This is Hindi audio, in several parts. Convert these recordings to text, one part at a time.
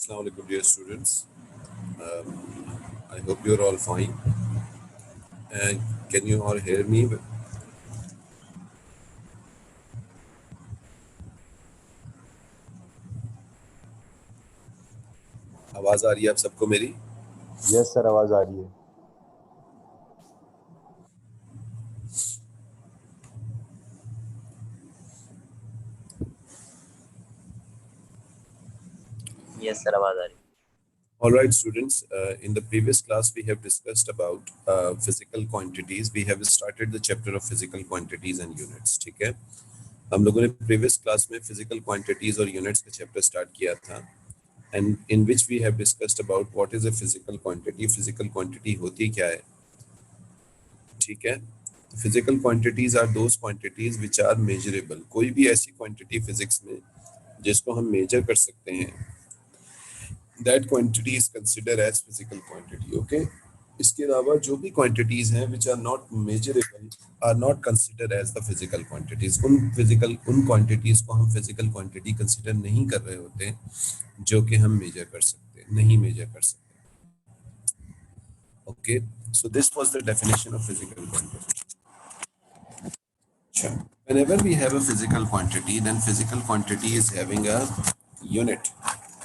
Assalamu alaikum, dear students. I hope you're all fine. And can you all hear me? आवाज आ रही है आप सबको मेरी? यस सर, आवाज आ रही है। Yes, sir, आवाज आ रही है। All right, students. In the previous class, we have discussed about physical quantities. We have started the chapter of physical quantities and units. ठीक है? हम लोगों ने previous class में physical quantities और units का chapter start किया था, and in which we have discussed about what is a physical quantity. Physical quantity होती क्या है? ठीक है? Physical quantities are those quantities which are measurable. कोई भी ऐसी quantity physics में जिसको हम measure कर सकते हैं, that quantity is considered as physical quantity. Okay, इसके अलावा जो भी quantities हैं which are not measurable are not considered as the physical quantities. उन quantities को हम physical quantity consider नहीं कर रहे होते जो कि हम measure कर सकते नहीं measure कर सकते. Okay, so this was the definition of physical quantity. Sure. Whenever we have a physical quantity, then physical quantity is having a unit.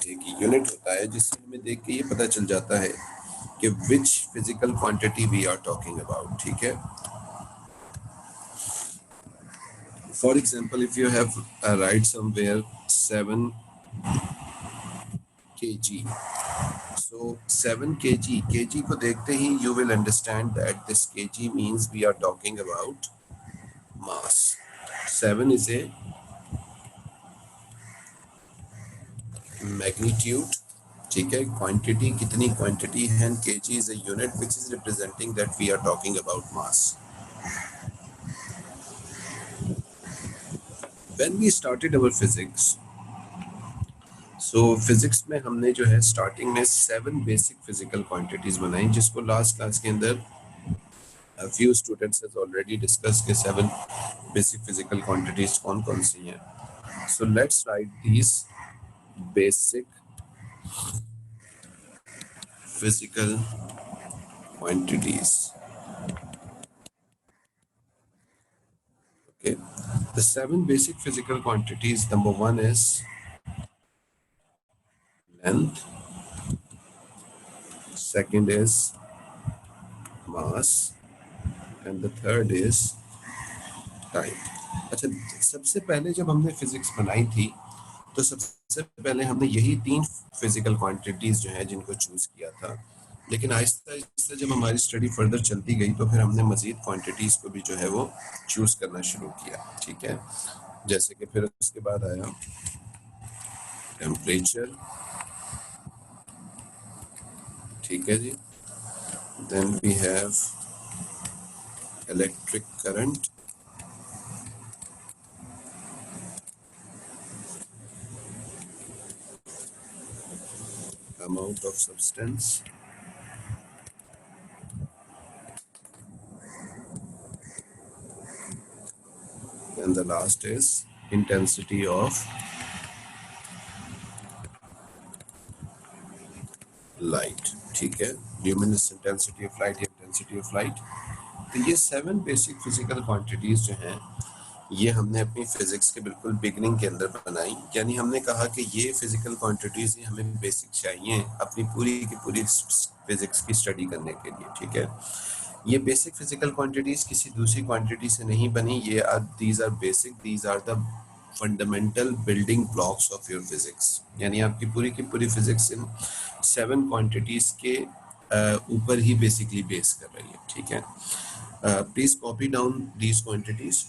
एक यूनिट होता है जिससे हमें देख के ये पता चल जाता है कि which physical quantity we are talking about. ठीक है? For example, if you have a write somewhere 7 kg, so 7 kg, kg को देखते ही you will understand that this kg means we are talking about mass. 7 is a magnitude. ठीक है, क्वांटिटी कितनी क्वांटिटी है, kg is a unit which is representing that we are talking about mass. When we started our physics, so physics में हमने जो है starting में 7 basic physical quantities बनाई, जिसको last class के अंदर a few students has already discussed के 7 basic physical quantities कौन कौन सी हैं. So let's write these basic physical quantities. Okay, the 7 basic physical quantities. Number 1 is length, second is mass, and the third is time. अच्छा, सबसे पहले जब हमने फिजिक्स बनाई थी तो सबसे पहले हमने यही 3 फिजिकल क्वांटिटीज जो है जिनको चूज किया था, लेकिन आहिस्ता आहिस्ता जब हमारी स्टडी फर्दर चलती गई तो फिर हमने मजीद क्वांटिटीज को भी जो है वो चूज करना शुरू किया. ठीक है, जैसे कि फिर उसके बाद आया टेम्परेचर. ठीक है जी, then we have electric current, amount of substance, and the last is intensity of light. ठीक है, luminous intensity of light, intensity of light. तो ये 7 बेसिक फिजिकल क्वांटिटीज जो हैं ये हमने अपनी फिजिक्स के बिल्कुल बिगनिंग के अंदर बनाई. यानी हमने कहा कि ये फिजिकल क्वांटिटीज ही हमें बेसिक चाहिए अपनी पूरी की पूरी फिजिक्स की स्टडी करने के लिए. ठीक है, ये बेसिक फिजिकल क्वांटिटीज किसी दूसरी क्वांटिटी से नहीं बनी. ये these are basic, these are the fundamental building blocks of your physics. यानी आपकी पूरी की पूरी फिजिक्स इन 7 क्वांटिटीज के ऊपर ही बेसिकली बेस कर रही है. ठीक है, please copy down these quantities.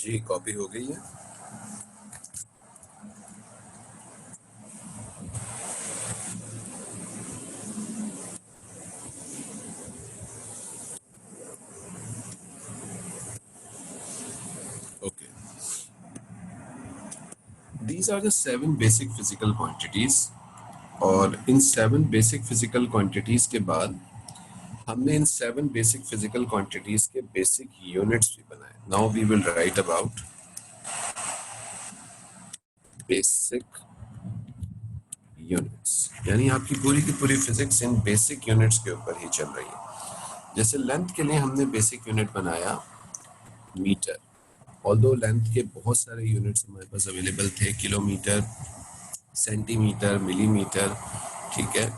जी कॉपी हो गई है। Okay, these are the 7 basic physical quantities, और इन 7 बेसिक फिजिकल क्वांटिटीज के बाद हमने इन 7 बेसिक फिजिकल क्वांटिटीज के बेसिक यूनिट्स भी बनाए। Now we will write about basic units, यानी आपकी पूरी की पूरी फिजिक्स इन बेसिक यूनिट्स के ऊपर ही चल रही है। जैसे लेंथ के लिए हमने बेसिक यूनिट बनाया मीटर, ऑल्दो लेंथ के बहुत सारे यूनिट्स हमारे पास अवेलेबल थे, किलोमीटर, सेंटीमीटर, मिलीमीटर, ठीक है,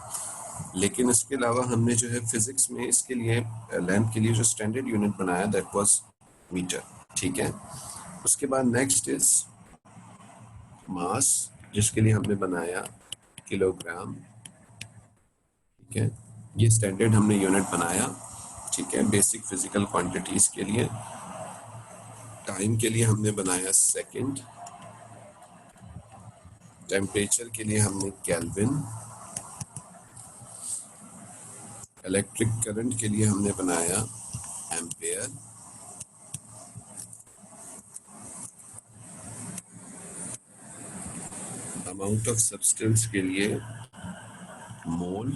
लेकिन इसके अलावा हमने जो है फिजिक्स में इसके लिए लेंथ के लिए जो स्टैंडर्ड यूनिट बनाया दैट वाज मीटर, ठीक है। उसके बाद नेक्स्ट इज मास, जिसके लिए हमने बनाया किलोग्राम, ठीक है, ये स्टैंडर्ड हमने यूनिट बनाया, ठीक है, बेसिक फिजिकल क्वांटिटीज के लिए। टाइम के लिए हमने बनाया सेकंड, टेम्परेचर के लिए हमने केल्विन, इलेक्ट्रिक करंट के लिए हमने बनाया एम्पेयर, अमाउंट ऑफ सब्सटेंस के लिए मोल,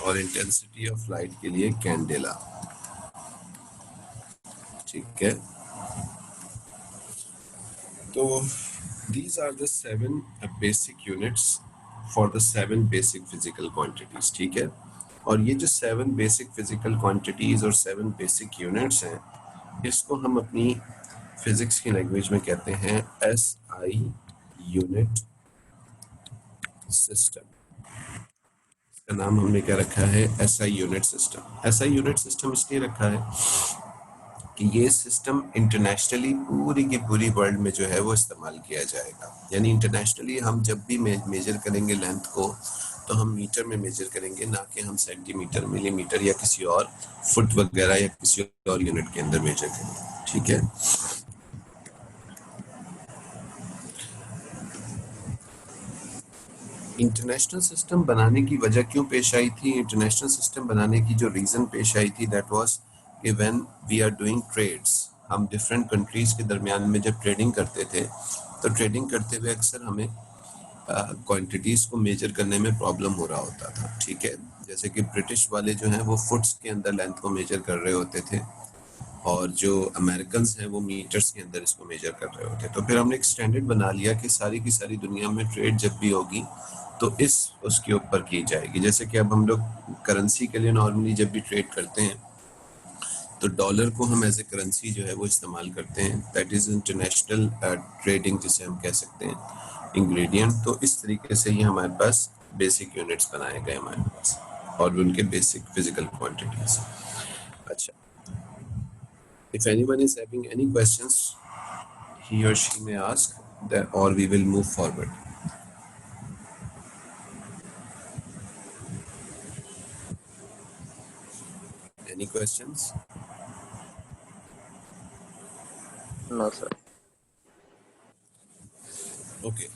और इंटेंसिटी ऑफ लाइट के लिए कैंडेला, ठीक है। तो these are the 7 basic units for the 7 basic physical quantities, ठीक है। और ये जो 7 basic physical quantities और 7 basic units हैं, इसको हम अपनी फिजिक्स की लैंग्वेज में कहते हैं SI यूनिट सिस्टम। इसका नाम हमने क्या रखा है, SI unit system. SI unit system इसलिए रखा है कि ये सिस्टम इंटरनेशनली पूरी की पूरी वर्ल्ड में जो है वो इस्तेमाल किया जाएगा। यानी इंटरनेशनली हम जब भी मेजर करेंगे लेंथ को, तो हम मीटर में मेजर करेंगे, ना कि हम सेंटीमीटर, मिलीमीटर या किसी और फुट वगैरह या किसी और यूनिट के अंदर मेजर करेंगे, ठीक है। इंटरनेशनल सिस्टम बनाने की वजह क्यों पेश आई थी? इंटरनेशनल सिस्टम बनाने की जो रीज़न पेश आई थी दैट वाज कि when we are doing trades, हम डिफरेंट कंट्रीज के दरमियान में जब ट्रेडिंग करते थे, तो ट्रेडिंग करते हुए अक्सर हमें क्वांटिटीज़ को मेजर करने में प्रॉब्लम हो रहा होता था, ठीक है। जैसे कि ब्रिटिश वाले जो हैं वो फुट्स के अंदर लेंथ को मेजर कर रहे होते थे, और जो अमेरिकन हैं वो मीटर्स के अंदर इसको मेजर कर रहे होते। तो फिर हमने एक स्टैंडर्ड बना लिया कि सारी की सारी दुनिया में ट्रेड जब भी होगी तो इस उसके ऊपर की जाएगी। जैसे कि अब हम लोग करेंसी के लिए नॉर्मली जब भी ट्रेड करते हैं तो डॉलर को हम एज ए करेंसी जो है वो इस्तेमाल करते हैं, दैट इज़ इंटरनेशनल ट्रेडिंग जिसे हम कह सकते हैं इंग्रेडिएंट। तो इस तरीके से ये हमारे पास बेसिक यूनिट्स बनाए गए हमारे पास, और उनके बेसिक फिजिकल क्वांटिटीज। अच्छा, if anyone is having any questions, he or she may ask that, or we will move forward. Any questions? No, sir. Okay,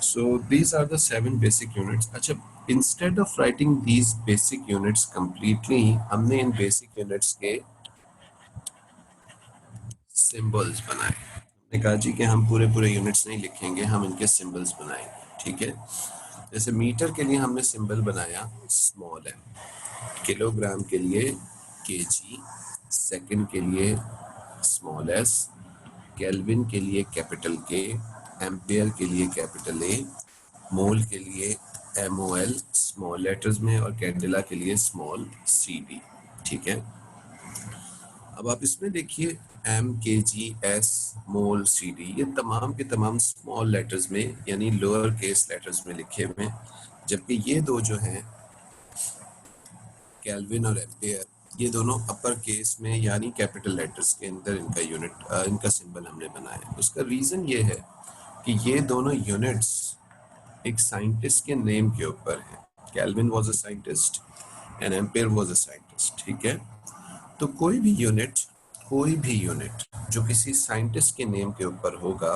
so these are the 7 basic units. अच्छा, instead of writing these basic units completely, हमने इन basic units के symbols बनाए। हमने कहा जी कि हम पूरे पूरे units नहीं लिखेंगे, हम इनके symbols बनाएंगे, ठीक है। जैसे मीटर के लिए हमने सिंबल बनाया स्मॉल m, किलोग्राम के लिए kg, सेकंड के लिए स्मॉल s, केल्विन के लिए कैपिटल K, एम्पेयर के लिए कैपिटल A, मोल के लिए MOL स्मॉल लेटर्स में, और कैंडेला के लिए स्मॉल CD, ठीक है। अब आप इसमें देखिए M, kg, S, मोल, CD, ये तमाम के तमाम स्मॉल लेटर्स में यानी लोअर केस लेटर्स में लिखे हुए हैं, जबकि ये दो जो हैं केल्विन और एम्पेयर, ये दोनों अपर केस में यानी कैपिटल लेटर्स के अंदर इनका यूनिट इनका सिंबल हमने बनाया। उसका रीज़न ये है कि ये दोनों यूनिट्स एक साइंटिस्ट के नेम के ऊपर है। Kelvin was a scientist and ampere was a scientist, ठीक है। तो कोई भी यूनिट कोई भी यूनिट जो किसी साइंटिस्ट के नेम के ऊपर होगा,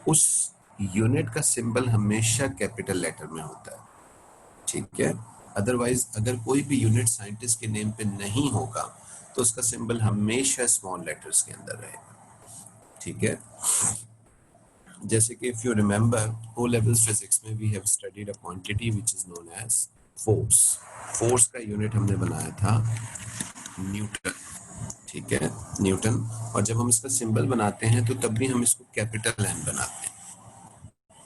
उस यूनिट का सिंबल हमेशा कैपिटल लेटर में होता है, ठीक है। अदरवाइज अगर कोई भी यूनिट साइंटिस्ट के नेम पे नहीं होगा तो उसका सिंबल हमेशा स्मॉल लेटर्स के अंदर रहेगा, ठीक है। जैसे कि if you remember O level physics में we have studied a quantity which is known as force. Force का यूनिट हमने बनाया था न्यूटन, ठीक है, न्यूटन। और जब हम इसका सिंबल बनाते हैं तो तब भी हम इसको कैपिटल एन बनाते हैं।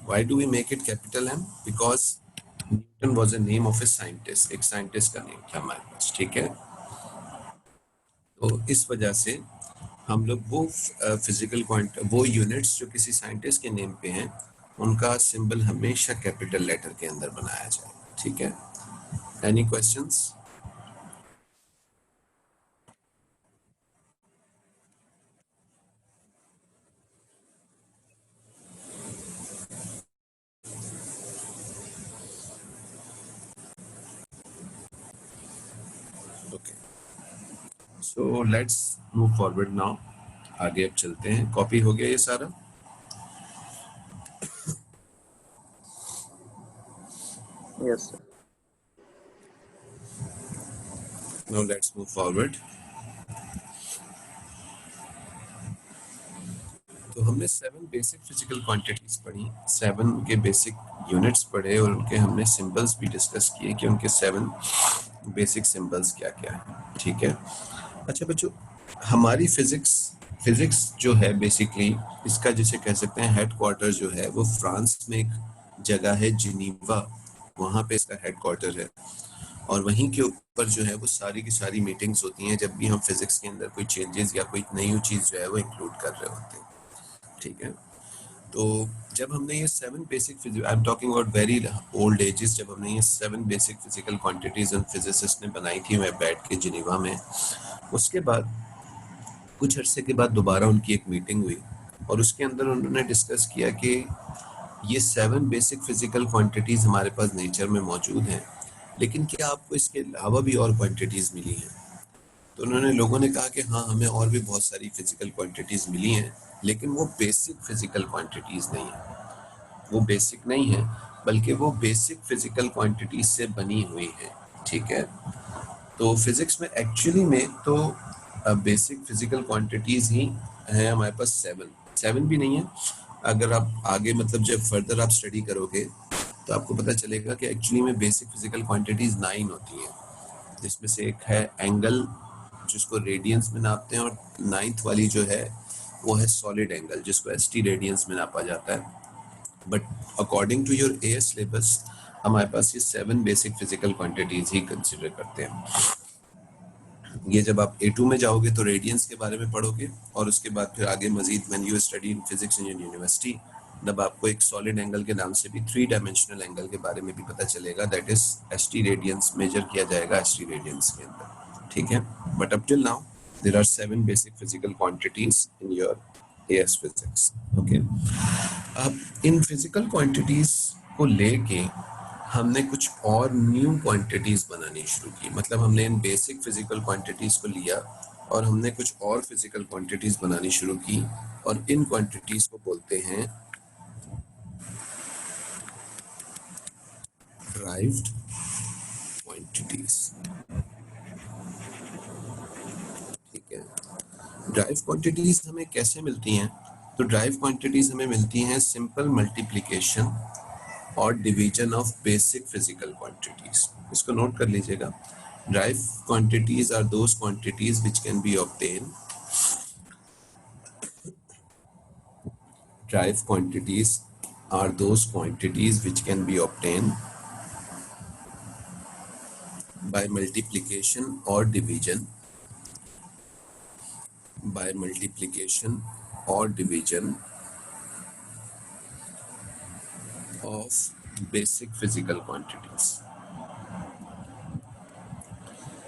Why do we make it capital N? Because Newton was a name of a scientist, एक साइंटिस्ट का नेम था हमारे पास, ठीक है। तो इस वजह से हम लोग वो फिजिकल क्वांट वो यूनिट्स जो किसी साइंटिस्ट के नेम पे हैं उनका सिंबल हमेशा कैपिटल लेटर के अंदर बनाया जाए, ठीक है। Any questions? Okay, so let's move forward now. आगे अब चलते हैं। कॉपी हो गया ये सारा? Yes, sir. Now let's move forward. तो हमने 7 बेसिक फिजिकल क्वांटिटीज पढ़ी, 7 के बेसिक यूनिट्स पढ़े और उनके हमने सिंबल्स भी डिस्कस किए कि उनके 7 बेसिक सिंबल्स क्या क्या है, ठीक है। अच्छा बच्चों, हमारी फिजिक्स जो है बेसिकली इसका जिसे कह सकते हैं हेडक्वार्टर जो है वो फ्रांस में एक जगह है जिनीवा, वहाँ पे इसका हेडक्वार्टर है। और वहीं के ऊपर जो है वो सारी की सारी मीटिंग्स होती हैं जब भी हम फिजिक्स के अंदर कोई चेंजेस या कोई नई चीज़ जो है वो इंक्लूड कर रहे होते हैं, ठीक है। तो जब हमने ये 7 basic I am talking about very old ages, जब हमने ये 7 बेसिक फिजिकल क्वांटिटीज उन फिजिसिस्ट ने बनाई थी मैं बैठ के जिनीवा में, उसके बाद कुछ अरसे के बाद दोबारा उनकी एक मीटिंग हुई और उसके अंदर उन्होंने डिस्कस किया कि ये 7 बेसिक फिजिकल क्वांटिटीज हमारे पास नेचर में मौजूद हैं, लेकिन क्या आपको इसके अलावा भी और क्वांटिटीज मिली हैं? तो उन्होंने लोगों ने कहा कि हाँ, हमें और भी बहुत सारी फिजिकल क्वांटिटीज मिली हैं, लेकिन वो बेसिक फिजिकल क्वांटिटीज नहीं है, वो बेसिक नहीं है, बल्कि वो बेसिक फिजिकल क्वांटिटीज से बनी हुई है, ठीक है। तो फिजिक्स में एक्चुअली में तो बेसिक फिजिकल क्वांटिटीज ही हैं हमारे पास 7 भी नहीं है। अगर आप आगे मतलब जब फर्दर आप स्टडी करोगे तो आपको पता चलेगा कि एक्चुअली में बेसिक फिजिकल क्वांटिटीज 9 होती हैं, जिसमें से एक है एंगल जिसको रेडियंस में नापते हैं, और 9th वाली जो है वो है सॉलिड एंगल जिसको एसटी रेडियंस में नापा जाता है। But according to your AS syllabus हमारे पास ये 7 बेसिक फिजिकल क्वांटिटीज ही कंसिडर करते हैं। ये जब आप A2 में जाओगे तो रेडियंस के बारे में पढ़ोगे और उसके बाद फिर आगे Majid when you study in physics in university तब आपको एक सॉलिड एंगल के नाम से भी 3 डायमेंशनल एंगल के बारे में भी पता चलेगा, that is steradians measure किया जाएगा एसटी रेडियंस के अंदर, ठीक है। But up till now there are 7 basic physical quantities in your AS physics, okay. अब इन फिजिकल क्वांटिटीज को लेके हमने कुछ और न्यू क्वांटिटीज बनानी शुरू की, मतलब हमने इन बेसिक फिजिकल क्वांटिटीज को लिया और हमने कुछ और फिजिकल क्वांटिटीज बनानी शुरू की और इन क्वांटिटीज को बोलते हैं ड्राइव्ड क्वांटिटीज, ठीक है। ड्राइव क्वांटिटीज हमें कैसे मिलती हैं? तो ड्राइव क्वांटिटीज हमें मिलती हैं सिंपल मल्टीप्लिकेशन और division of basic physical quantities. इसको नोट कर लीजिएगा। Derived quantities are those quantities which can be obtain, derived quantities are those quantities which can be obtain by multiplication or division, by multiplication or division of basic physical quantities।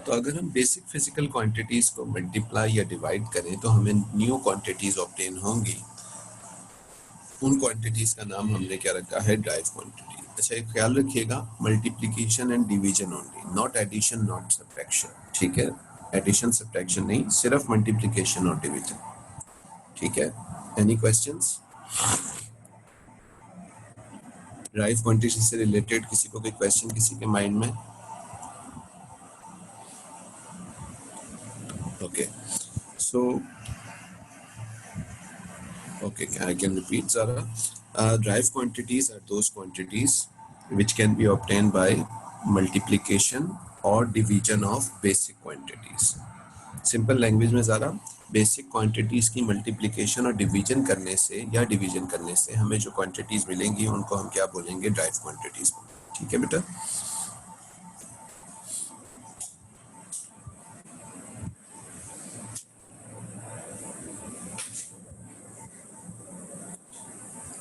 तो अगर हम बेसिक फिजिकल क्वांटिटीज को मल्टीप्लाई या डिवाइड करें तो हमें न्यू क्वांटिटीज ऑब्टेन होंगी। उन क्वांटिटीज का नाम हमने क्या रखा है? Derived quantity. अच्छा, एक ख्याल रखिएगा, multiplication and division only, not addition, not subtraction, ठीक है। एडिशन सब्ट्रैक्शन नहीं, सिर्फ मल्टीप्लिकेशन और डिवीजन। ठीक है, एनी क्वेश्चंस? ड्राइव क्वांटिटी से रिलेटेड किसी को कोई क्वेश्चन किसी के माइंड में? Okay, so okay, I can repeat, Zara. Drive quantities are those quantities which can be obtained by multiplication or division of basic quantities. Simple language में ज़रा बेसिक क्वांटिटीज की मल्टीप्लिकेशन और डिवीजन करने से या डिवीजन करने से हमें जो क्वांटिटीज मिलेंगी उनको हम क्या बोलेंगे? Derive quantities. ठीक है बेटा?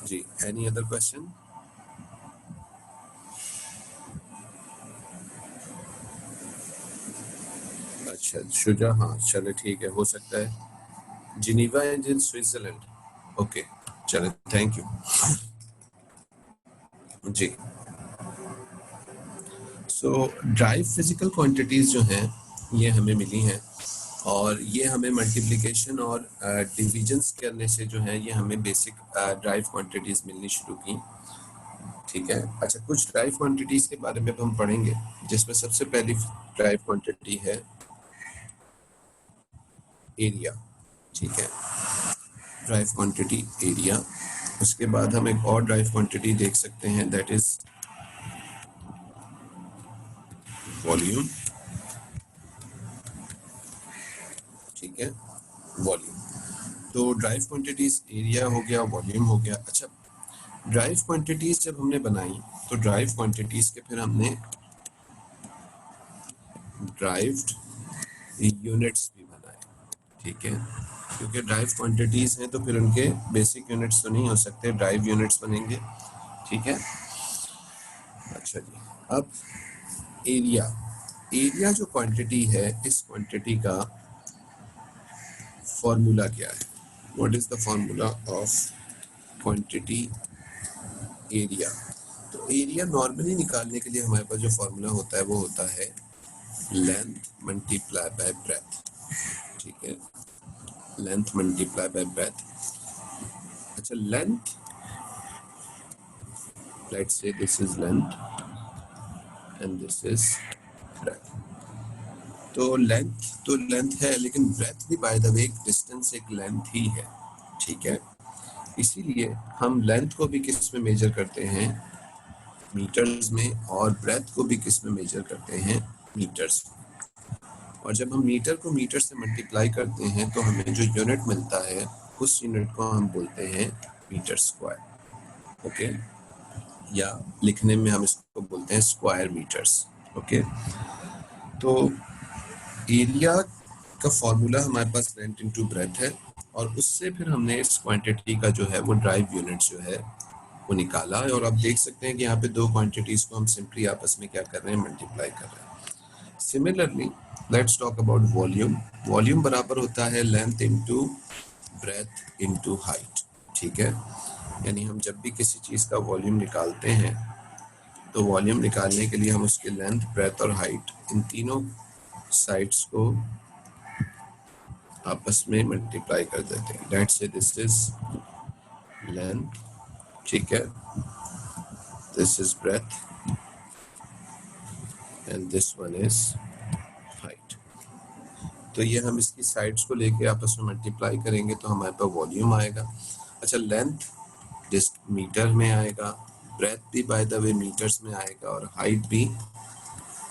जी, एनी अदर क्वेश्चन? अच्छा शुजा, हाँ चलो ठीक है, हो सकता है। Geneva and in Switzerland, okay चलो, थैंक यू जी। सो ड्राइव फिजिकल क्वांटिटीज जो हैं ये हमें मिली हैं और ये हमें मल्टीप्लिकेशन और डिविजन्स करने से जो है ये हमें बेसिक ड्राइव क्वांटिटीज मिलनी शुरू की। ठीक है, अच्छा कुछ ड्राइव क्वांटिटीज के बारे में हम पढ़ेंगे जिसमें सबसे पहली ड्राइव क्वांटिटी है एरिया। ठीक है, ड्राइव क्वांटिटी एरिया। उसके बाद हम एक और ड्राइव क्वांटिटी देख सकते हैं, दैट इज वॉल्यूम। ठीक है, वॉल्यूम। तो ड्राइव क्वांटिटीज एरिया हो गया, वॉल्यूम हो गया। अच्छा, ड्राइव क्वांटिटीज जब हमने बनाई तो ड्राइव क्वांटिटीज के फिर हमने ड्राइव्ड यूनिट्स भी बनाए। ठीक है, क्योंकि ड्राइव क्वांटिटीज हैं तो फिर उनके बेसिक यूनिट्स तो नहीं हो सकते, ड्राइव यूनिट्स बनेंगे। ठीक है, अच्छा जी, अब एरिया। एरिया जो क्वांटिटी है, इस क्वांटिटी का फॉर्मूला क्या है? What is the formula of quantity area? तो एरिया नॉर्मली निकालने के लिए हमारे पास जो फॉर्मूला होता है वो होता है लेंथ मल्टीप्लाई बाय ब्रेथ। ठीक है, लेंथ मल्टीप्लाई बाय ब्रेथ। अच्छा, length, let's say this is length and this is breadth. तो लेंथ है, लेकिन ब्रेथ भी बाय द वे डिस्टेंस एक लेंथ ही है। ठीक है, इसीलिए हम लेंथ को भी किस में मेजर करते हैं? मीटर्स में, और ब्रेथ को भी किस में मेजर करते हैं? मीटर्स। और जब हम मीटर को मीटर से मल्टीप्लाई करते हैं तो हमें जो यूनिट मिलता है उस यूनिट को हम बोलते हैं मीटर स्क्वायर। ओके, या लिखने में हम इसको बोलते हैं स्क्वायर मीटर्स। ओके, तो एरिया का फॉर्मूला हमारे पास लेंथ इनटू ब्रेथ है और उससे फिर हमने इस क्वांटिटी का जो है वो ड्राइव यूनिट जो है वो निकाला है। और आप देख सकते हैं कि यहाँ पे दो क्वांटिटीज को हम सिंपली आपस में क्या कर रहे हैं? मल्टीप्लाई कर रहे हैं। Similarly let's talk about volume. Volume बराबर होता है length into breadth into height. ठीक है, यानी हम जब भी किसी चीज़ का वॉल्यूम निकालते हैं तो वॉल्यूम निकालने के लिए हम उसकी लेंथ, ब्रेथ और हाइट, इन तीनों साइड्स को आपस में मल्टीप्लाई कर देते हैं। Let's say this is length, ठीक है, this is breadth and this one is height. तो ये हम इसकी साइड्स को लेके आपस में मल्टीप्लाई करेंगे तो हमारे पास वॉल्यूम आएगा। अच्छा, लेंथ जिस मीटर में आएगा, ब्रेथ भी बाय द वे मीटर्स में आएगा और हाइट भी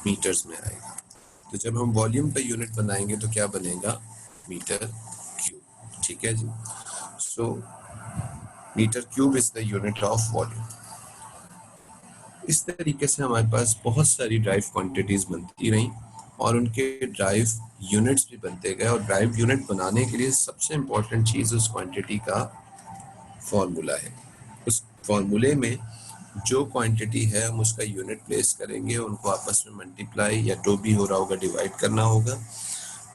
मीटर्स में आएगा। तो जब हम वॉल्यूम का यूनिट बनाएंगे तो क्या बनेगा? Metre cube. ठीक है जी, so metre cube is the unit of volume. इस तरीके से हमारे पास बहुत सारी ड्राइव क्वांटिटीज बनती रहीं और उनके ड्राइव यूनिट्स भी बनते गए। और ड्राइव यूनिट बनाने के लिए सबसे इम्पोर्टेंट चीज़ उस क्वांटिटी का फॉर्मूला है। उस फॉर्मूले में जो क्वांटिटी है हम उसका यूनिट प्लेस करेंगे, उनको आपस में मल्टीप्लाई या जो भी हो रहा होगा डिवाइड करना होगा,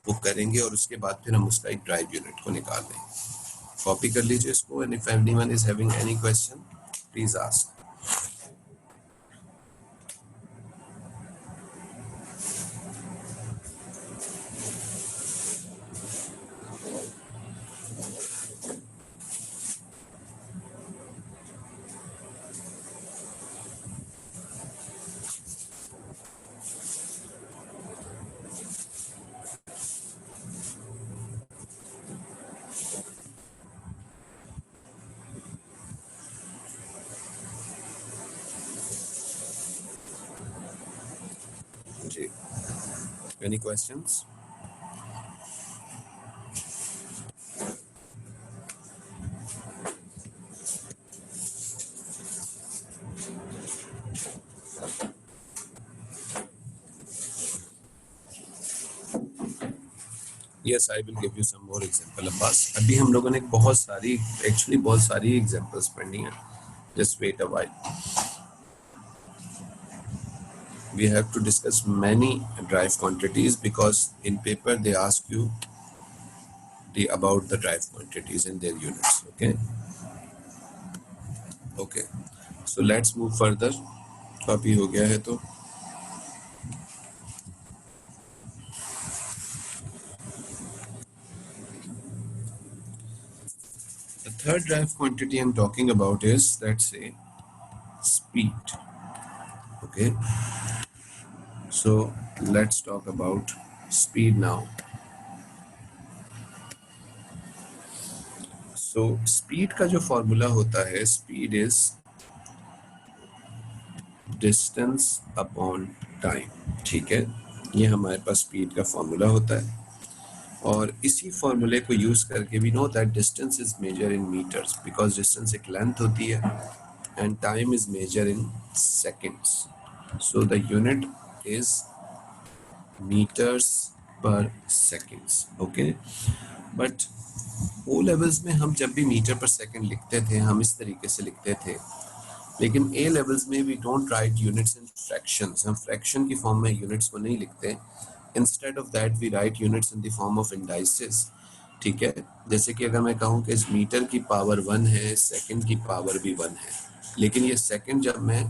वो करेंगे और उसके बाद फिर हम उसका एक ड्राइव यूनिट को निकाल लेंगे। कॉपी कर लीजिए इसको, and if anyone is having any question please ask. Any questions? Yes, I will give you some more example. Abbas, अभी हम लोगों ने बहुत सारी examples पढ़नी है. Just wait a while. We have to discuss many drive quantities because in paper they ask you about the drive quantities in their units. Okay. So let's move further. Copy हो गया है तो. The third drive quantity I'm talking about is, let's say, speed. Okay. So let's talk about speed now. So speed का जो formula होता है, speed is distance upon time. ठीक है, ये हमारे पास speed का formula होता है और इसी formula को use करके we know that distance is measured in meters because distance एक length होती है and time is measured in seconds. So the unit is meters per seconds. Okay, but O levels में हम जब भी मीटर पर सेकंड लिखते थे हम इस तरीके से लिखते थे, लेकिन ए लेवल्स में we don't write units in fractions. हम फ्रैक्शन की फॉर्म में यूनिट्स को नहीं लिखते. Instead of that we write units in the form of indices. ठीक है, जैसे कि अगर मैं कहूँ कि इस मीटर की पावर 1 है, सेकंड की पावर भी 1 है, लेकिन ये सेकंड जब मैं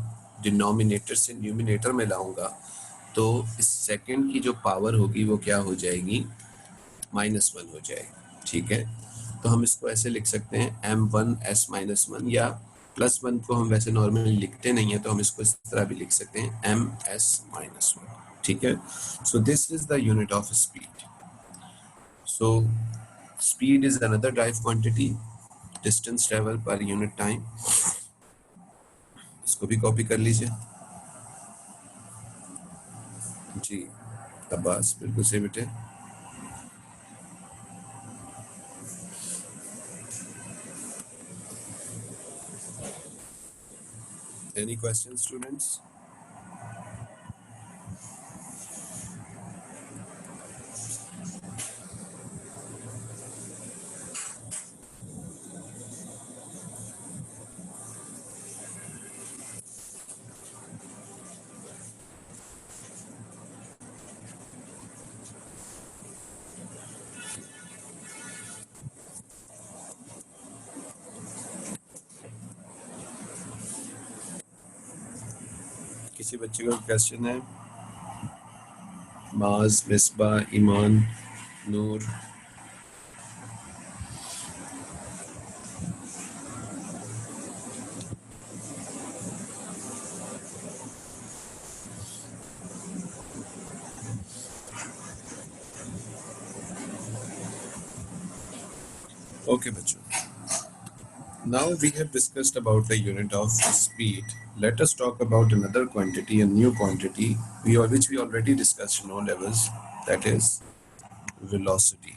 डिनोमिनेटर से न्यूमिनेटर में लाऊंगा तो इस सेकंड की जो पावर होगी वो क्या हो जाएगी, -1 हो जाएगी. ठीक है, तो हम इसको ऐसे लिख सकते हैं m1s-1 या +1 को हम वैसे नॉर्मली लिखते नहीं है तो हम इसको इस तरह भी लिख सकते हैं ms-1. ठीक है, so this is the unit of speed. So speed is another drive quantity, distance travel per unit time. इसको भी कॉपी कर लीजिए जी. अब्बास बिल्कुल सही बेटे. Any questions, students? किसी बच्चे का क्वेश्चन है? माज, मिसबा, ईमान, नूर. Okay, बच्चों. Now we have discussed about the unit of speed. Let us talk about another quantity, a new quantity, which we already discussed in all levels, that is velocity.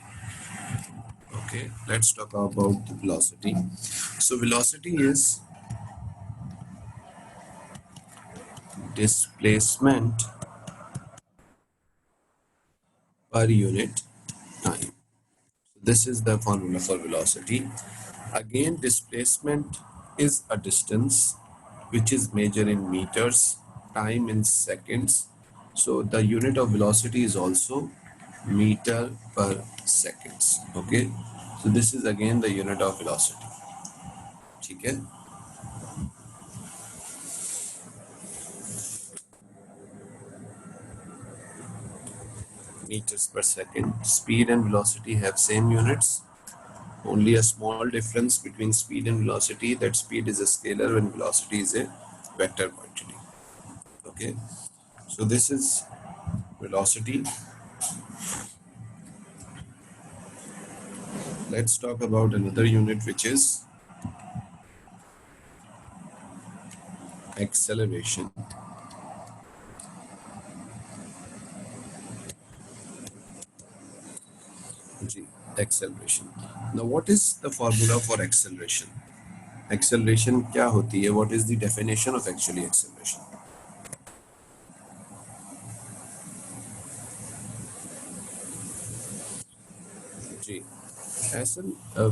Okay, let's talk about the velocity. So velocity is displacement per unit time. This is the formula for velocity. Again, displacement is a distance which is measured in meters, time in seconds. So the unit of velocity is also meter per seconds. Okay, so this is again the unit of velocity. ठीक है, meters per second. Speed and velocity have same units. Only a small difference between speed and velocity, that speed is a scalar and velocity is a vector quantity. Okay, so this is velocity. Let's talk about another unit which is acceleration. acceleration. Now what is the formula for acceleration? Acceleration क्या होती है? What is the definition of actually acceleration? जी, ऐसा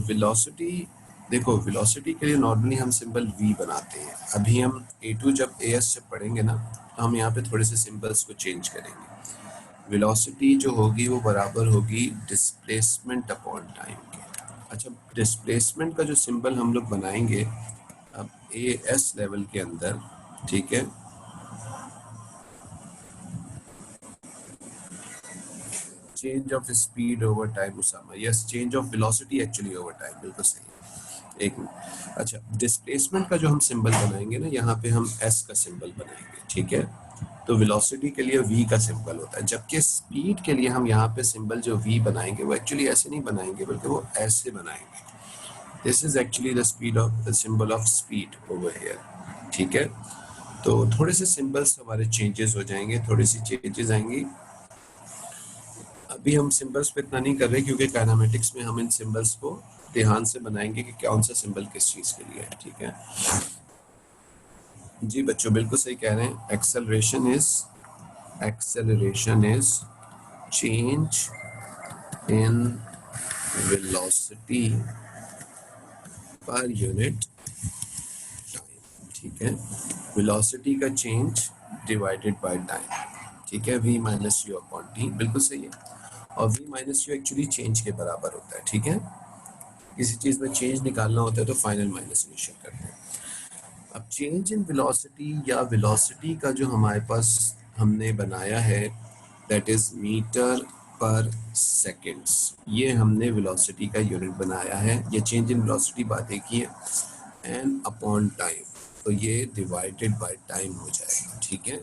वेलोसिटी, देखो वेलोसिटी के लिए नॉर्मली हम सिंबल v बनाते हैं. अभी हम a2 जब as जब पढ़ेंगे ना, तो हम यहाँ पे थोड़े से सिंबल्स को चेंज करेंगे. वेलोसिटी जो होगी वो बराबर होगी डिस्प्लेसमेंट अपॉन टाइम के. अच्छा, डिस्प्लेसमेंट का जो सिंबल हम लोग बनाएंगे अब एस लेवल के अंदर, ठीक है, change of speed over time. Usama, yes, change of velocity actually over time, बिल्कुल सही. एक मिनट. अच्छा, डिस्प्लेसमेंट का जो हम सिंबल बनाएंगे ना, यहाँ पे हम एस का सिंबल बनाएंगे, ठीक है. तो वेलोसिटी के लिए वी का सिंबल होता है, जबकि स्पीड के लिए हम यहाँ पे सिंबल जो वी बनाएंगे वो एक्चुअली ऐसे नहीं बनाएंगे, बल्कि वो ऐसे बनाएंगे. This is actually the speed of the symbol of speed over here, ठीक है. तो थोड़े से सिंबल्स हमारे चेंजेस हो जाएंगे, थोड़ी सी चेंजेस आएंगी. अभी हम सिंबल्स पे इतना नहीं कर रहे क्योंकि काइनेमेटिक्स में हम इन सिंबल्स को ध्यान से बनाएंगे कि कौन सा सिंबल किस चीज के लिए है, ठीक है. जी बच्चों, बिल्कुल सही कह रहे हैं. Acceleration is change in velocity per unit time, ठीक है. वेलोसिटी का चेंज डिवाइडेड बाय टाइम, ठीक है. v minus you upon T, बिल्कुल सही है. और v minus you actually change के बराबर होता है, ठीक है. किसी चीज में चेंज निकालना होता है तो फाइनल माइनस इनिशियल करते हैं. अब चेंज इन वेलोसिटी या वेलोसिटी का जो हमारे पास हमने बनाया है, दैट इज मीटर पर सेकेंड्स. ये हमने वेलोसिटी का यूनिट बनाया है. ये चेंज इन वेलोसिटी बात एक ही है, एंड अपॉन टाइम, तो ये डिवाइडेड बाय टाइम हो जाएगा, ठीक है.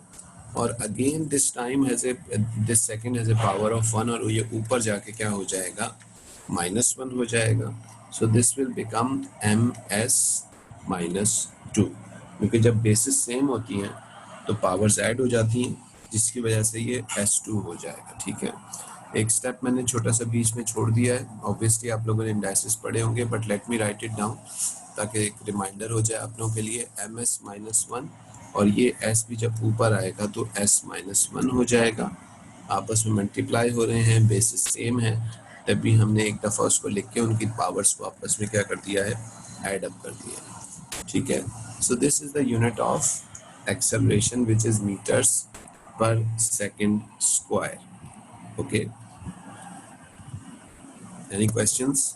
और again this time has a, this second has a power of 1, और ये ऊपर जाके क्या हो जाएगा, -1 हो जाएगा. So this will become ms-2, क्योंकि जब बेसिस सेम होती हैं तो पावर्स ऐड हो जाती हैं, जिसकी वजह से ये s2 हो जाएगा, ठीक है. एक स्टेप मैंने छोटा सा बीच में छोड़ दिया है. ऑब्वियसली आप लोगों ने इंडाइसिस पढ़े होंगे, but let me right it down ताकि एक रिमाइंडर हो जाए आप लोगों के लिए. ms-1, और ये s भी जब ऊपर आएगा तो s-1 हो जाएगा. आपस में मल्टीप्लाई हो रहे हैं, बेसिस सेम है, तब भी हमने एक दफ़ा उसको लिख के उनकी पावर्स को आपस में क्या कर दिया है, ऐड अप कर दिया है, ठीक है. So this is the unit of acceleration which is metres per second square. Okay, any questions?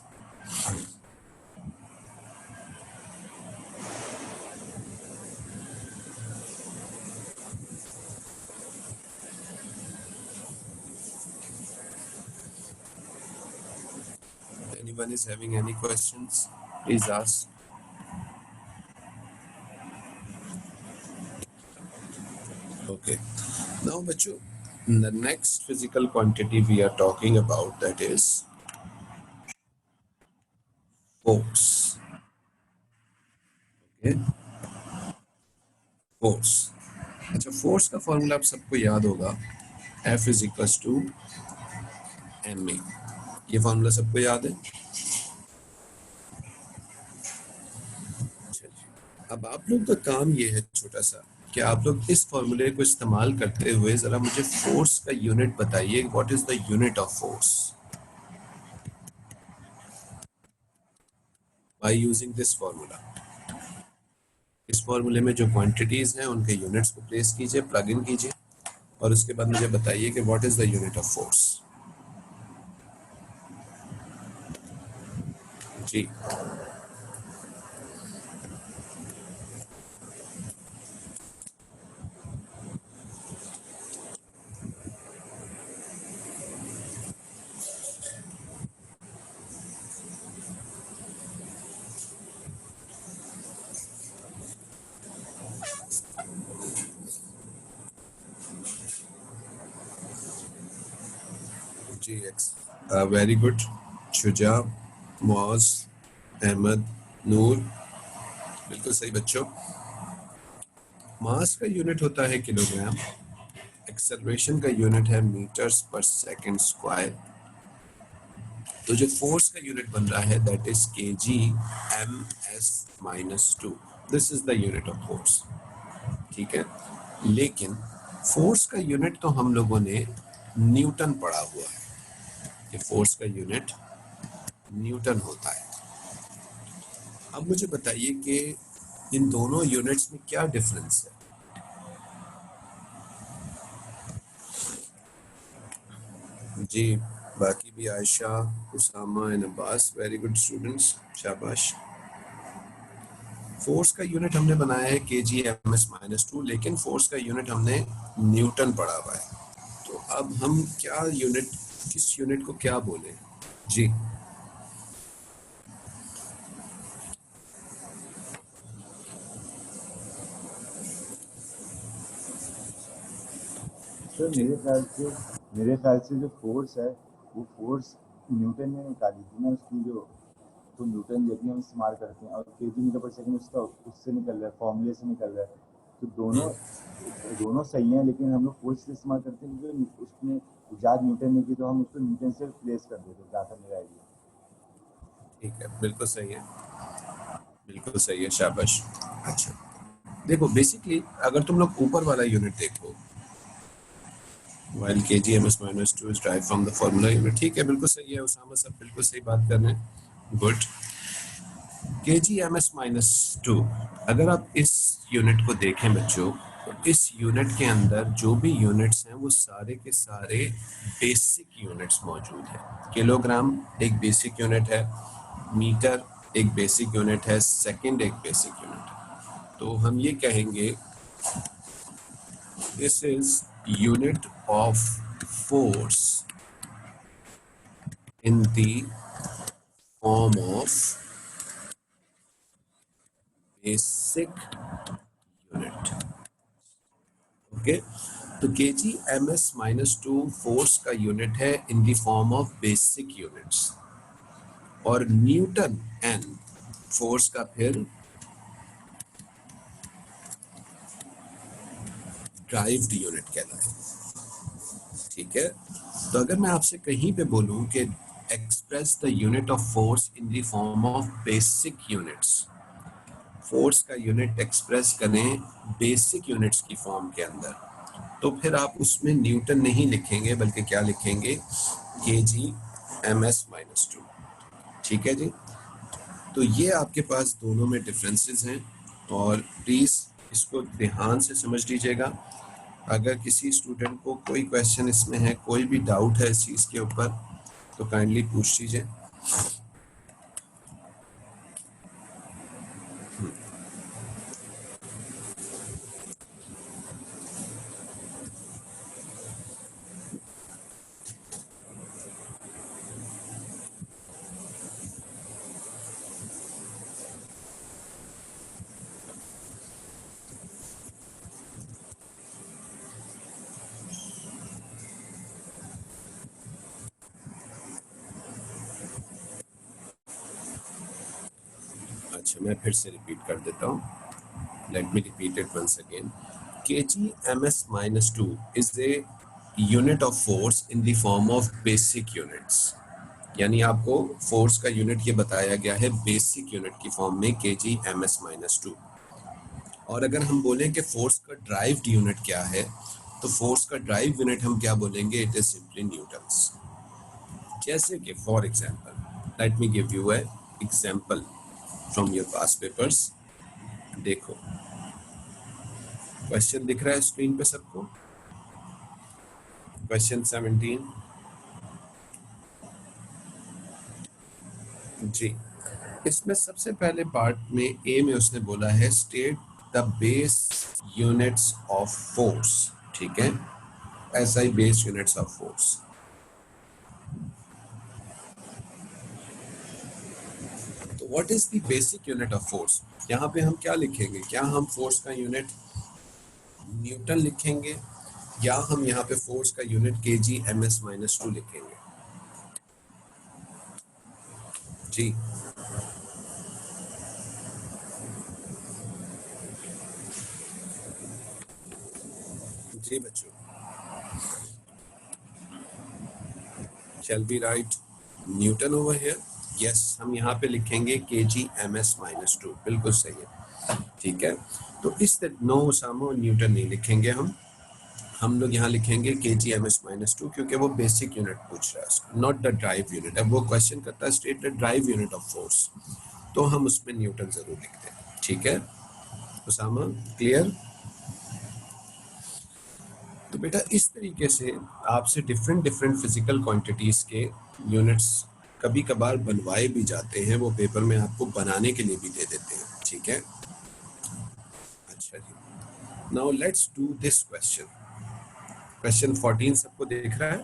Anyone is having any questions, please ask. Okay, now बच्चों, the next physical quantity we are talking about, that is force. Okay, force. अच्छा, फोर्स का फॉर्मूला आप सबको याद होगा, F is equals to ma. ये फॉर्मूला सबको याद है? अब आप लोग का काम ये है छोटा सा, कि आप लोग इस फॉर्मूले को इस्तेमाल करते हुए जरा मुझे फोर्स का यूनिट बताइए. What is the unit of force by using this formula. इस फॉर्मूले में जो क्वांटिटीज हैं उनके यूनिट्स को प्लेस कीजिए, प्लग इन कीजिए, और उसके बाद मुझे बताइए कि what is the unit of force. जी, जी, वेरी गुड. शुजा, मुआज, अहमद, नूर, बिल्कुल सही बच्चों. मास का यूनिट होता है किलोग्राम, एक्सेलरेशन का यूनिट है मीटर्स पर सेकंड स्क्वायर, तो जो फोर्स का यूनिट बन रहा है that is kg/(-2). This is the unit of force, ठीक है। लेकिन फोर्स का यूनिट तो हम लोगों ने न्यूटन पढ़ा हुआ है कि फोर्स का यूनिट न्यूटन होता है। अब मुझे बताइए कि इन दोनों यूनिट्स में क्या डिफरेंस है। जी, बाकी भी Ayesha, Usama and Abbas, very good students, शाबाश। फोर्स का यूनिट हमने बनाया है kg/(-2), लेकिन फोर्स का यूनिट हमने न्यूटन पढ़ा हुआ है। तो अब हम क्या यूनिट, किस यूनिट को क्या बोले जी। सर जी मेरे ख्याल से जो फोर्स है वो फोर्स न्यूटन ने निकाली थी ना उसकी जो, तो न्यूटन जब भी हम इस्तेमाल करते हैं और केजी मीटर पर सेकंड उसका उससे निकल रहा है, फॉर्मूले से निकल रहा है, तो दोनों दोनों सही हैं, लेकिन हम लोग फोर्स से इस्तेमाल करते हैं क्योंकि उसने इजाद न्यूटन ने की, तो हम उसको न्यूटन से रिप्लेस कर देते हैं, जहाँ तक मेरा आइडिया। ठीक है, बिल्कुल सही है, बिल्कुल सही है, शाबाश। अच्छा, देखो बेसिकली अगर तुम लोग ऊपर वाला यूनिट देखो, while kg/(-2) is derived from the formula unit, ठीक है, बिल्कुल सही है उसामा, सब बिल्कुल सही बात कर रहे हैं, गुड। kg/(-2), अगर आप इस यूनिट को देखें बच्चों, तो इस यूनिट के अंदर जो भी यूनिट्स हैं वो सारे के सारे बेसिक यूनिट्स मौजूद हैं। किलोग्राम एक बेसिक यूनिट है, मीटर एक बेसिक यूनिट है, सेकंड एक बेसिक यूनिट है। तो हम ये कहेंगे this is unit of force in the form of basic unit, okay. तो kg/(-2) फोर्स का यूनिट है इन the form of basic units, और न्यूटन एन फोर्स का फिर ड्राइव्ड यूनिट कहलाए, ठीक है। तो अगर मैं आपसे कहीं पे बोलूं कि express the unit of force in the form of basic units, force का यूनिट एक्सप्रेस करें बेसिक यूनिट्स की फॉर्म के अंदर, तो फिर आप उसमें न्यूटन नहीं लिखेंगे बल्कि क्या लिखेंगे, kg/(-2), ठीक है जी। तो ये आपके पास दोनों में डिफरेंसेस हैं, और प्लीज़ इसको ध्यान से समझ लीजिएगा। अगर किसी स्टूडेंट को कोई क्वेश्चन इसमें है, कोई भी डाउट है इस चीज़ के ऊपर, तो काइंडली पूछ लीजिए। अच्छा, मैं फिर से रिपीट कर देता हूँ, let me repeat it once again. kg/(-2) is a unit of force in the form of basic units, यानी आपको फोर्स का यूनिट ये बताया गया है बेसिक यूनिट की फॉर्म में kg/(-2). और अगर हम बोलें कि फोर्स का ड्राइव्ड यूनिट क्या है, तो फोर्स का ड्राइव यूनिट हम क्या बोलेंगे, इट इज सिंपली न्यूटन्स। जैसे कि for example, let me give U A example from your past papers. देखो क्वेश्चन दिख रहा है स्क्रीन पे सबको, क्वेश्चन 17 जी। इसमें सबसे पहले पार्ट में ए में उसने बोला है state the base units of force, ठीक है, SI base units of force. तो what is the basic unit of force, यहाँ पे हम क्या लिखेंगे, क्या हम फोर्स का यूनिट न्यूटन लिखेंगे, या हम यहाँ पे फोर्स का यूनिट kg/(-2) लिखेंगे जी। जी बच्चों, shall be right, Newton over here, yes हम यहाँ पे लिखेंगे kg ms माइनस 2, बिल्कुल सही है, ठीक है। तो इस नो उसामा न्यूटन नहीं लिखेंगे हम लोग यहाँ लिखेंगे kg ms माइनस 2, क्योंकि वो बेसिक यूनिट पूछ रहा है, नॉट द ड्राइव यूनिट। अब वो क्वेश्चन करता है state the drive unit of force, तो हम उसमें न्यूटन जरूर लिखते हैं, ठीक है उसामा, क्लियर। तो बेटा इस तरीके से आपसे डिफरेंट डिफरेंट फिजिकल क्वांटिटीज के यूनिट्स कभी कभार बनवाए भी जाते हैं, वो पेपर में आपको बनाने के लिए भी दे देते हैं, ठीक है। अच्छा जी, now let's do this question. Question 14 सबको देख रहा है,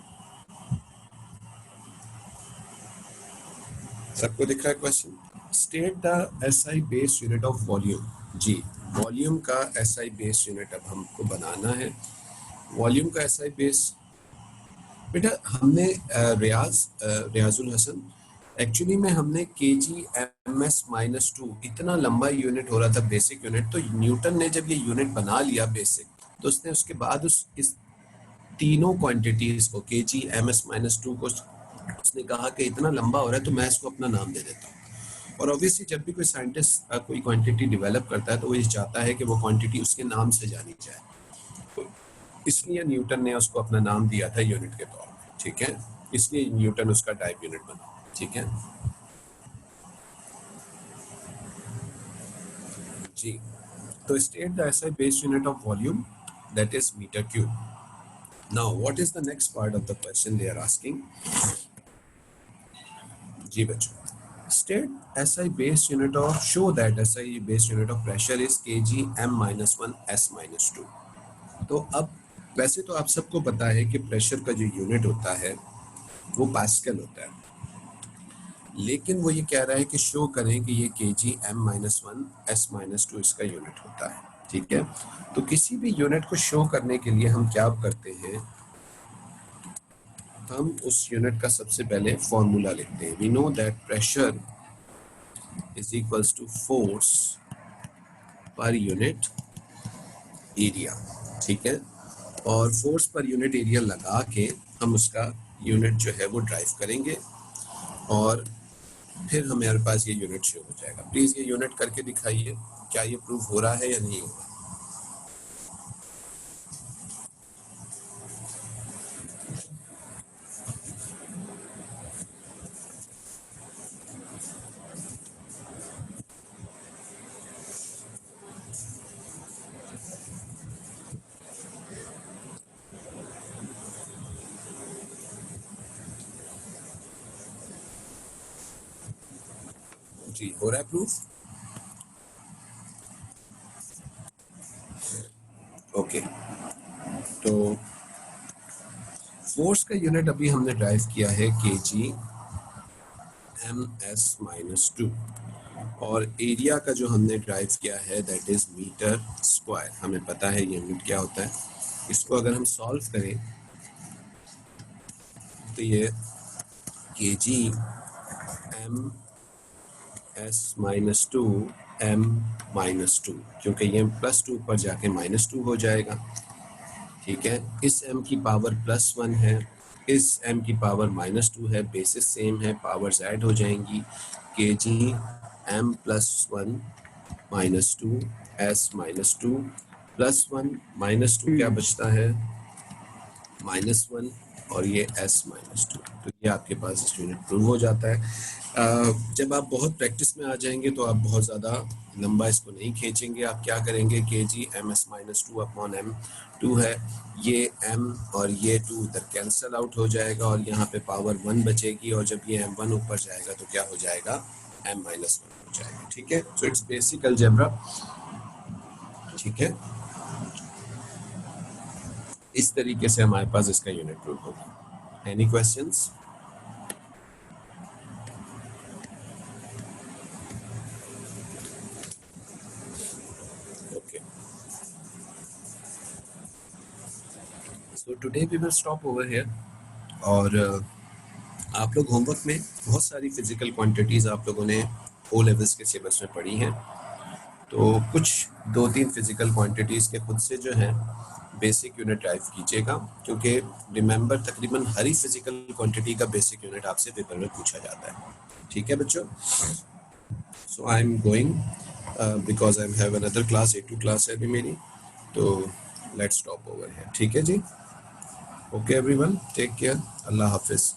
सबको दिख रहा है क्वेश्चन। State the SI base unit of volume. जी, वॉल्यूम का एसआई बेस यूनिट अब हमको बनाना है। वॉल्यूम का एसआई बेस बेटा हमने रियाजुल हसन, एक्चुअली में हमने kg ms माइनस 2 इतना लंबा यूनिट हो रहा था बेसिक यूनिट, तो न्यूटन ने जब ये यूनिट बना लिया बेसिक, तो उसने उसके बाद इस तीनों क्वांटिटीज को kg ms माइनस 2 को उसने कहा कि इतना लंबा हो रहा है तो मैं इसको अपना नाम दे देता हूँ। और ऑब्वियसली जब भी कोई साइंटिस्ट कोई क्वांटिटी डेवलप करता है तो वो ये चाहता है कि वो क्वांटिटी उसके नाम से जानी जाए, तो इसलिए न्यूटन ने उसको अपना नाम दिया था यूनिट के तौर में, ठीक है। इसलिए न्यूटन उसका टाइप यूनिट बना, ठीक है जी। तो state the SI base unit of volume, that is metre cube. Now what is the next part of the question they are asking. जी बच्चों, state SI base unit of, show that SI base unit of pressure is kg m-1 s-2। तो अब वैसे तो आप सबको पता है कि प्रेशर का जो यूनिट होता है वो पास्कल होता है, लेकिन वो ये कह रहा है कि शो करें कि ये kg m-1 s-2 इसका यूनिट होता है, ठीक है। तो किसी भी यूनिट को शो करने के लिए हम क्या करते हैं, हम उस यूनिट का सबसे पहले फॉर्मूला लिखते हैं। We know that pressure is equals to force per unit area, ठीक है। और फोर्स पर यूनिट एरिया लगा के हम उसका यूनिट जो है वो ड्राइव करेंगे और फिर हमारे पास ये यूनिट शो हो जाएगा। प्लीज ये यूनिट करके दिखाइए, क्या ये प्रूव हो रहा है या नहीं हो रहा। जी हो रहा है प्रूफ, ओके। तो फोर्स का यूनिट अभी हमने ड्राइव किया है kg ms-2 और एरिया का जो हमने ड्राइव किया है दैट इज मीटर स्क्वायर। हमें पता है ये यूनिट क्या होता है। इसको अगर हम सॉल्व करें तो ये kg ms-2 m-2, क्योंकि ये +2 पर जाके -2 हो जाएगा, ठीक है। इस m की पावर +1 है, इस m की पावर -2 है, बेसिस सेम है, पावर्स ऐड हो जाएंगी। kg m+1 -2 s-2 +1 -2 क्या बचता है -1 और ये s-2, तो ये आपके पास यूनिट प्रूव हो जाता है। जब आप बहुत प्रैक्टिस में आ जाएंगे तो आप बहुत ज़्यादा लंबा इसको नहीं खींचेंगे। आप क्या करेंगे, kg ms-2 अपॉन m2 है, ये m और ये 2 इधर कैंसिल आउट हो जाएगा और यहाँ पे पावर 1 बचेगी, और जब ये m1 ऊपर जाएगा तो क्या हो जाएगा, m-1 हो जाएगा, ठीक है। सो इट्स बेसिक अलजेब्रा, ठीक है। इस तरीके से हमारे पास इसका यूनिट प्रूव होगा। Any questions? Okay, so today we will stop over here. और आप लोग होमवर्क में बहुत सारी फिजिकल क्वांटिटीज आप लोगों ने ओ लेवल्स के सिलेबस में पढ़ी हैं, तो कुछ 2-3 फिजिकल क्वांटिटीज के खुद से जो हैं बेसिक यूनिट ड्राइव कीजिएगा, क्योंकि रिमेंबर तकरीबन हर ही फिजिकल क्वांटिटी का बेसिक यूनिट आपसे पेपर में पूछा जाता है। ठीक है बच्चों, so I am going because I have another class, A2 class है अभी मेरी, तो लेट्स स्टॉप ओवर हियर। ठीक है जी, ओके एवरीवन, टेक केयर, अल्लाह हाफिज।